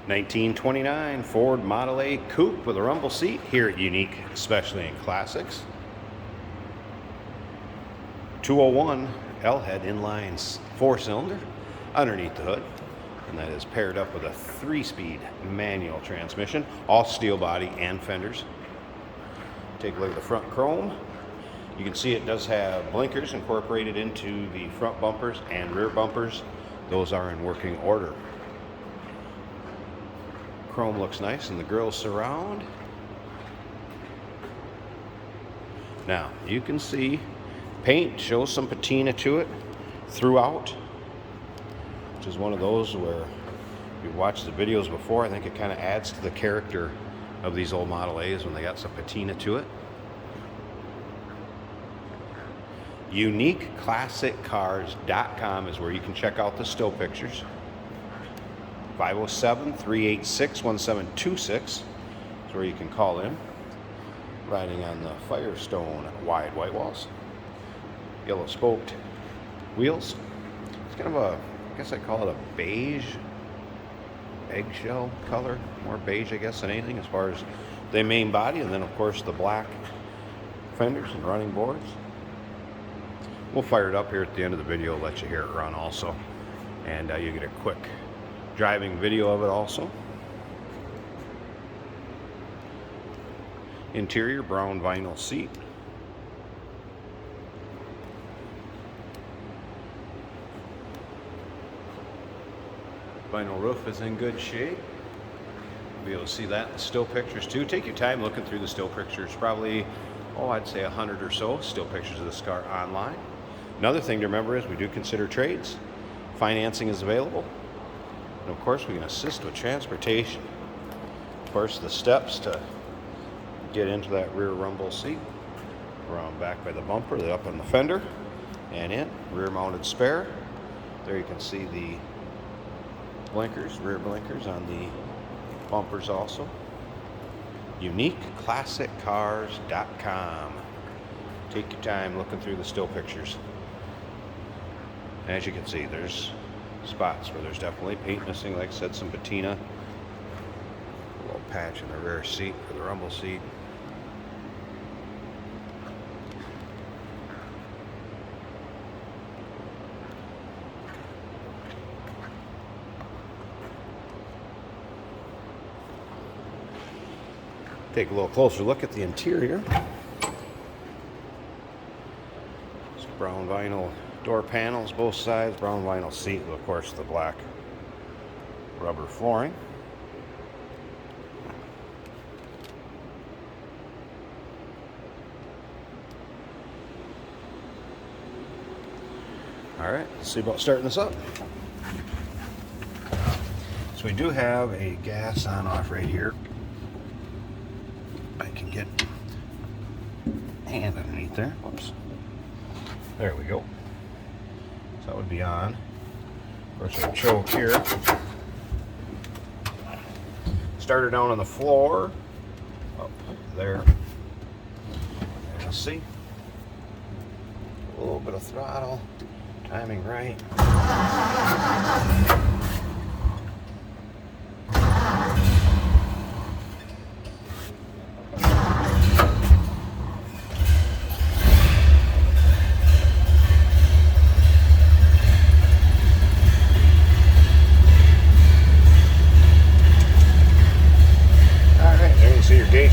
1929 Ford Model A Coupe with a rumble seat here at Unique, especially in classics. 201 L-head inline 4-cylinder underneath the hood, and that is paired up with a 3-speed manual transmission, all steel body and fenders. Take a look at the front chrome. You can see it does have blinkers incorporated into the front bumpers and rear bumpers. Those are in working order. Chrome looks nice in the grille surround. Now you can see paint shows some patina to it throughout, which is one of those where you've watched the videos before. I think it kind of adds to the character of these old Model A's when they got some patina to it. UniqueClassicCars.com is where you can check out the still pictures. 507-386-1726 is where you can call in. Riding on the Firestone wide white walls. Yellow spoked wheels. It's kind of a, I guess I'd call it a beige eggshell color. More beige, I guess, than anything as far as the main body. And then, of course, the black fenders and running boards. We'll fire it up here at the end of the video, let you hear it run also. And you get a quick driving video of it also. Interior brown vinyl seat. Vinyl roof is in good shape. You'll be able to see that in the still pictures too. Take your time looking through the still pictures. Probably, I'd say 100 or so still pictures of this car online. Another thing to remember is we do consider trades. Financing is available. And of course, we can assist with transportation. Of course, the steps to get into that rear rumble seat. Around back by the bumper, the up on the fender, and in. Rear mounted spare. There you can see the blinkers, rear blinkers on the bumpers also. UniqueClassicCars.com. Take your time looking through the still pictures. As you can see, there's spots where there's definitely paint missing, like I said, some patina. A little patch in the rear seat for the rumble seat. Take a little closer look at the interior. It's brown vinyl door panels, both sides, brown vinyl seat, with of course the black rubber flooring. Alright, let's see about starting this up. So we do have a gas on off right here. I can get hand underneath there. Whoops. There we go. So that would be on. Of course, our choke here. Starter down on the floor. Up there. You'll see. A little bit of throttle. Timing right.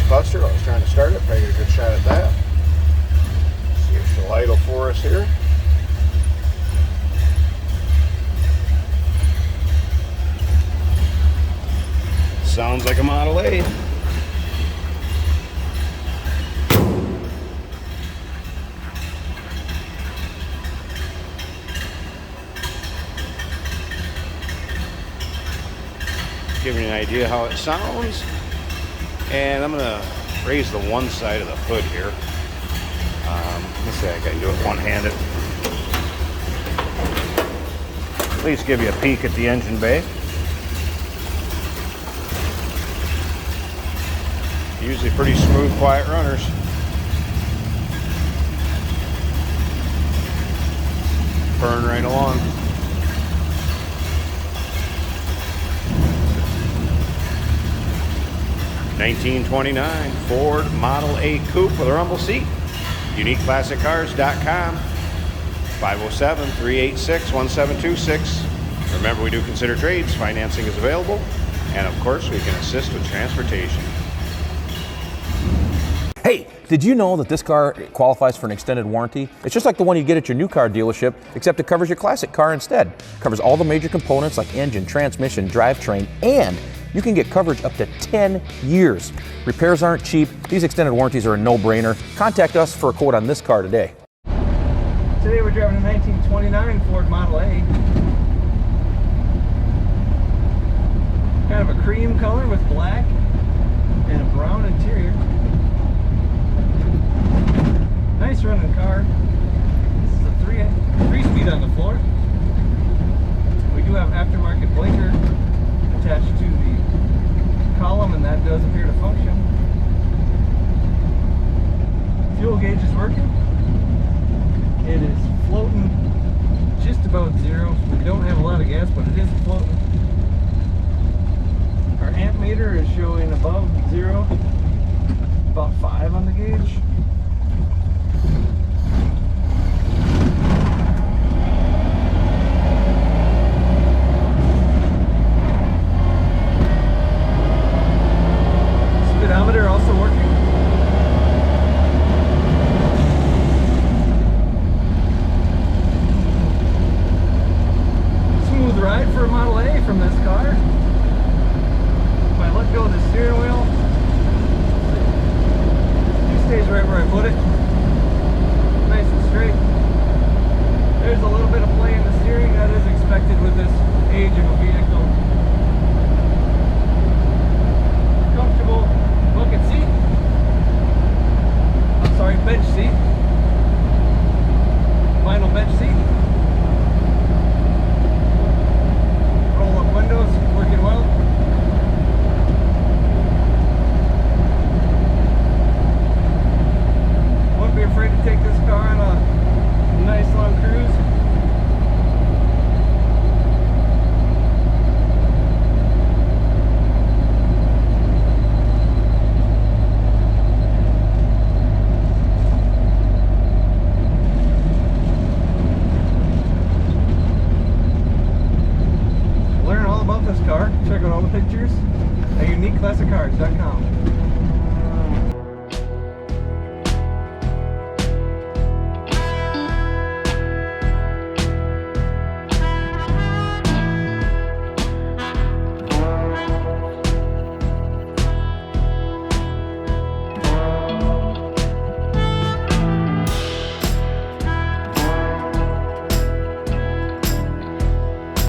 Cluster. I was trying to start it, probably get a good shot at that. See if she'll idle for us here. Sounds like a Model A. Giving you an idea how it sounds. And I'm going to raise the one side of the hood here. Let's see, I got to do it one-handed. At least give you a peek at the engine bay. Usually pretty smooth, quiet runners. Burn right along. 1929 Ford Model A Coupe with a rumble seat. UniqueClassicCars.com. 507-386-1726. Remember, we do consider trades. Financing is available. And of course, we can assist with transportation. Hey, did you know that this car qualifies for an extended warranty? It's just like the one you get at your new car dealership, except it covers your classic car instead. It covers all the major components like engine, transmission, drivetrain, and you can get coverage up to 10 years. Repairs aren't cheap. These extended warranties are a no-brainer. Contact us for a quote on this car today. Today we're driving a 1929 Ford Model A. Kind of a cream color with black and a brown interior. Nice running car. This is a three-speed on the floor. We do have aftermarket blinker attached to the column, and that does appear to function. Fuel gauge is working. It is floating just about zero. We don't have a lot of gas, but it is floating. Our amp meter is showing above zero, about 5 on the gauge. Speedometer also working. Smooth ride for a Model A from this car. If I let go of the steering wheel, it stays right where I put it. Nice and straight. There's a little bit of play in the steering. That is expected with this age of a vehicle. Comfortable bucket seat. I'm sorry, bench seat. Vinyl bench seat. Roll up windows, working well. Wouldn't be afraid to take this car on a nice long cruise. Learn all about this car. Check out all the pictures at UniqueClassicCars.com.